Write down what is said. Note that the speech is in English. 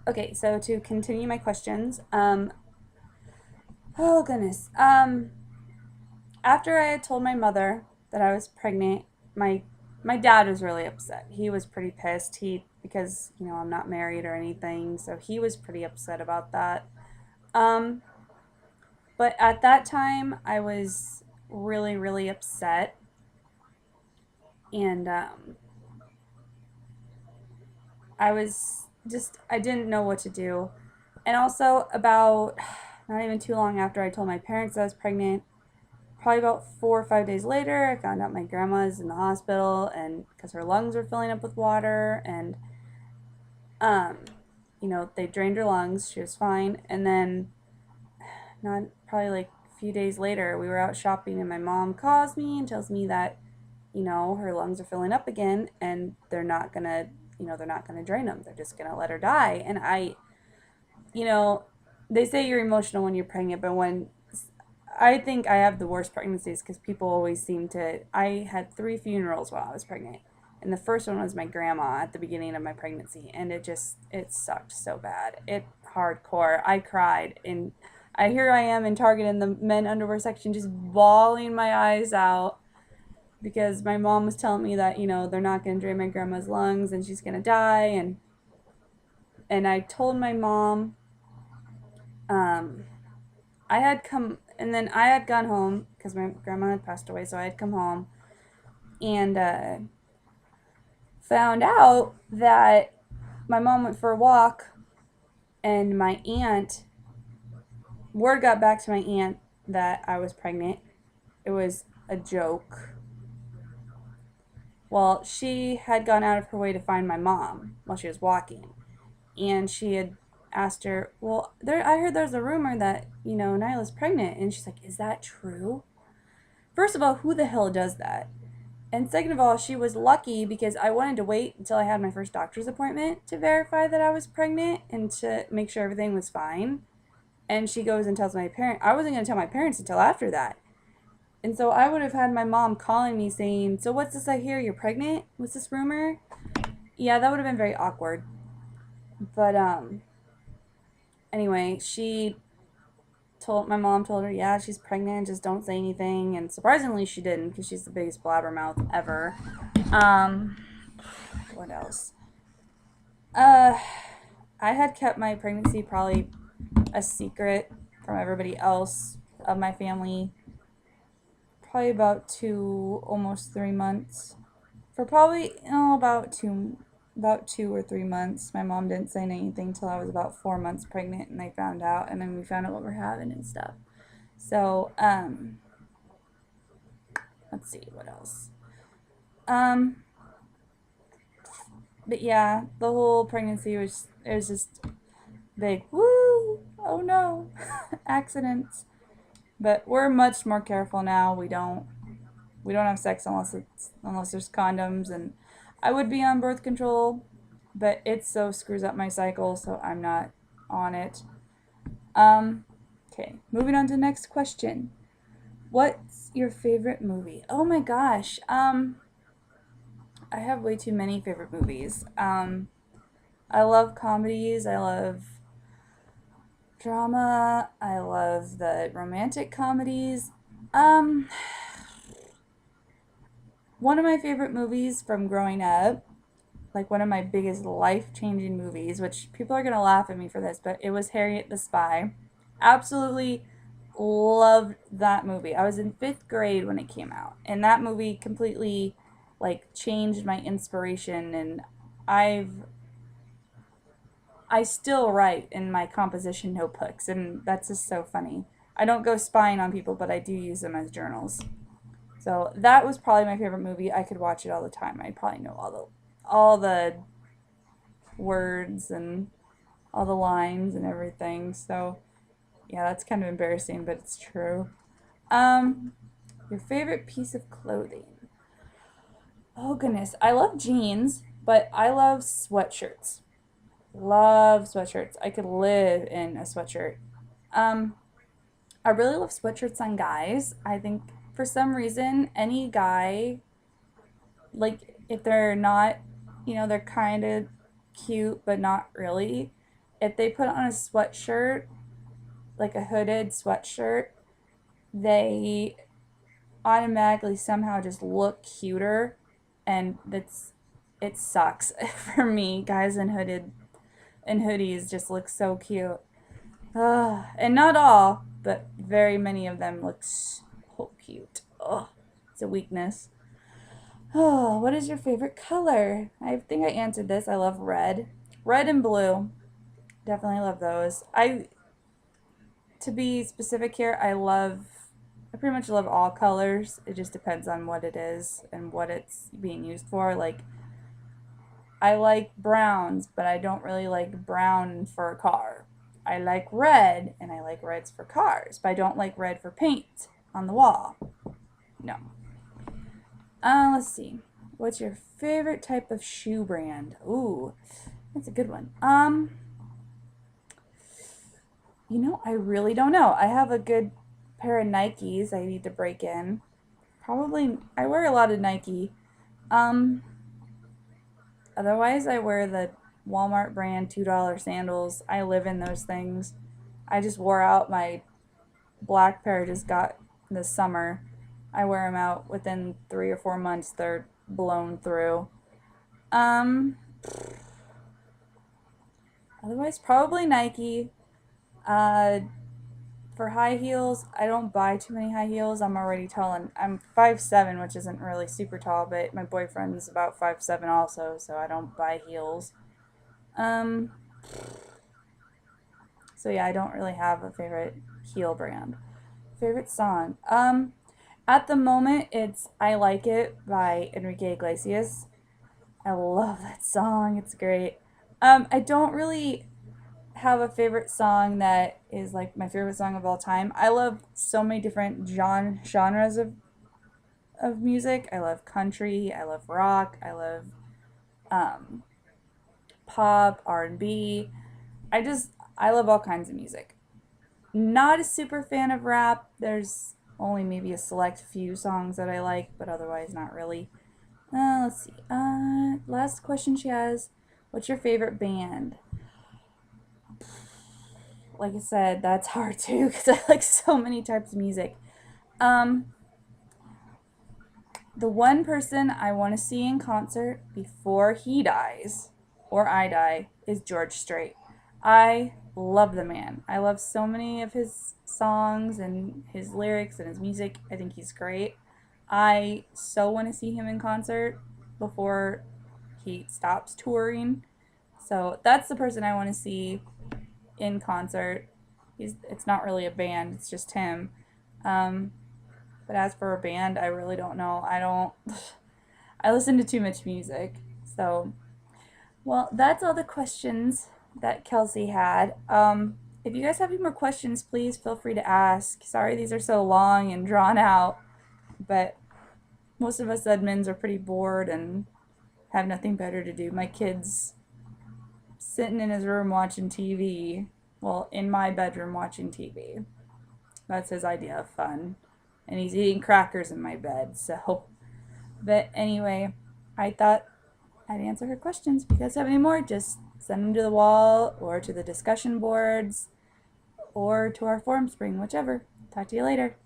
Okay, so to continue my questions, oh goodness, after I had told my mother that I was pregnant, my my dad was really upset. He was pretty pissed. Because I'm not married or anything, so he was pretty upset about that. Um, but at that time, I was really really upset, and I didn't know what to do. And also, about not even too long after I told my parents I was pregnant, probably about 4 or 5 days later, I found out my grandma's in the hospital, and because her lungs were filling up with water, and um, they drained her lungs. She was fine, and then not probably like a few days later, we were out shopping, and my mom calls me and tells me that her lungs are filling up again, and they're not gonna drain them. They're just gonna let her die. And you know, they say you're emotional when you're pregnant, but when I think I have the worst pregnancies because people always seem to. I had 3 funerals while I was pregnant, and the first one was my grandma at the beginning of my pregnancy, and it sucked so bad. It hardcore. I cried, and here I am in Target in the men underwear section, just bawling my eyes out because my mom was telling me that they're not gonna drain my grandma's lungs and she's gonna die, and I told my mom. Um, I had come, and then I had gone home because my grandma had passed away, so I had come home and found out that my mom went for a walk, and my aunt, word got back to my aunt that I was pregnant. It was a joke. Well, she had gone out of her way to find my mom while she was walking, and she had asked her, "Well, I heard there's a rumor that Nyla's pregnant," and she's like, "Is that true?" First of all, who the hell does that? And second of all, she was lucky because I wanted to wait until I had my first doctor's appointment to verify that I was pregnant and to make sure everything was fine. And she goes and tells my parents. I wasn't going to tell my parents until after that. And so I would have had my mom calling me saying, "So what's this I hear? You're pregnant? What's this rumor?" Yeah, that would have been very awkward. But anyway, my mom told her, "Yeah, she's pregnant, just don't say anything." And surprisingly she didn't, because she's the biggest blabbermouth ever. Um what else? Uh, I had kept my pregnancy probably a secret from everybody else of my family, probably about 2, almost 3 months. For probably about 2 or 3 months. My mom didn't say anything till I was about 4 months pregnant, and they found out, and then we found out what we're having and stuff. So, let's see what else. Um, but yeah, the whole pregnancy was just big woo. Oh no, accidents. But we're much more careful now. We don't have sex unless there's condoms, and I would be on birth control, but it so screws up my cycle, so I'm not on it. Um okay, moving on to the next question. What's your favorite movie? Oh my gosh. I have way too many favorite movies. I love comedies. I love drama. I love the romantic comedies. Um, One of my favorite movies from growing up, like one of my biggest life changing movies, which people are going to laugh at me for this, but it was Harriet the Spy. Absolutely loved that movie. I was in 5th grade when it came out, and that movie completely like changed my inspiration. And I've I still write in my composition notebooks, and that's just so funny. I don't go spying on people, but I do use them as journals. So that was probably my favorite movie. I could watch it all the time. I probably know all the words and all the lines and everything. So yeah, that's kind of embarrassing, but it's true. Um, your favorite piece of clothing? Oh goodness, I love jeans, but I love sweatshirts. Love sweatshirts. I could live in a sweatshirt. Um, I really love sweatshirts on guys. I think for some reason, any guy, like if they're not, they're kind of cute, but not really. if they put on a sweatshirt, like a hooded sweatshirt, they automatically somehow just look cuter, and it sucks for me. Guys in hoodies just look so cute. And not all, but very many of them look so cute. Oh, it's a weakness. Oh, what is your favorite color? I think I answered this. I love red. Red and blue. Definitely love those. To be specific here, I pretty much love all colors. It just depends on what it is and what it's being used for. Like, I like browns, but I don't really like brown for a car. I like red, and I like reds for cars, but I don't like red for paint on the wall. No. Let's see. What's your favorite type of shoe brand? Ooh, that's a good one. I really don't know. I have a good pair of Nikes I need to break in. Probably, I wear a lot of Nike. Um, Otherwise, I wear the Walmart brand $2 sandals. I live in those things. I just wore out my black pair I just got this summer. I wear them out within 3 or 4 months. They're blown through. Um, Otherwise, probably Nike. Uh, for high heels, I don't buy too many high heels. I'm already tall, and I'm 5'7", which isn't really super tall, but my boyfriend's about 5'7" also, so I don't buy heels. Um, so yeah, I don't really have a favorite heel brand. Favorite song? At the moment, it's "I Like It" by Enrique Iglesias. I love that song. It's great. I don't really have a favorite song that is like my favorite song of all time. I love so many different genres of music. I love country. I love rock. I love um, pop, R&B. I love all kinds of music. Not a super fan of rap. There's only maybe a select few songs that I like, but otherwise not really. Let's see. Last question she has. What's your favorite band? Like I said, that's hard too because I like so many types of music. Um, the one person I want to see in concert before he dies or I die is George Strait. I love the man. I love so many of his songs and his lyrics and his music. I think he's great. I so want to see him in concert before he stops touring. So that's the person I want to see in concert. It's not really a band, it's just him. Um, but as for a band, I really don't know. I don't I listen to too much music. So, well, that's all the questions that Kelsey had. If you guys have any more questions, please feel free to ask. Sorry these are so long and drawn out, but most of us admins are pretty bored and have nothing better to do. My kid's sitting in his room watching TV. Well, in my bedroom watching TV. That's his idea of fun. And he's eating crackers in my bed, so. But anyway, I thought I'd answer her questions. If you guys have any more, just send them to the wall or to the discussion boards or to our forum spring, whichever. Talk to you later.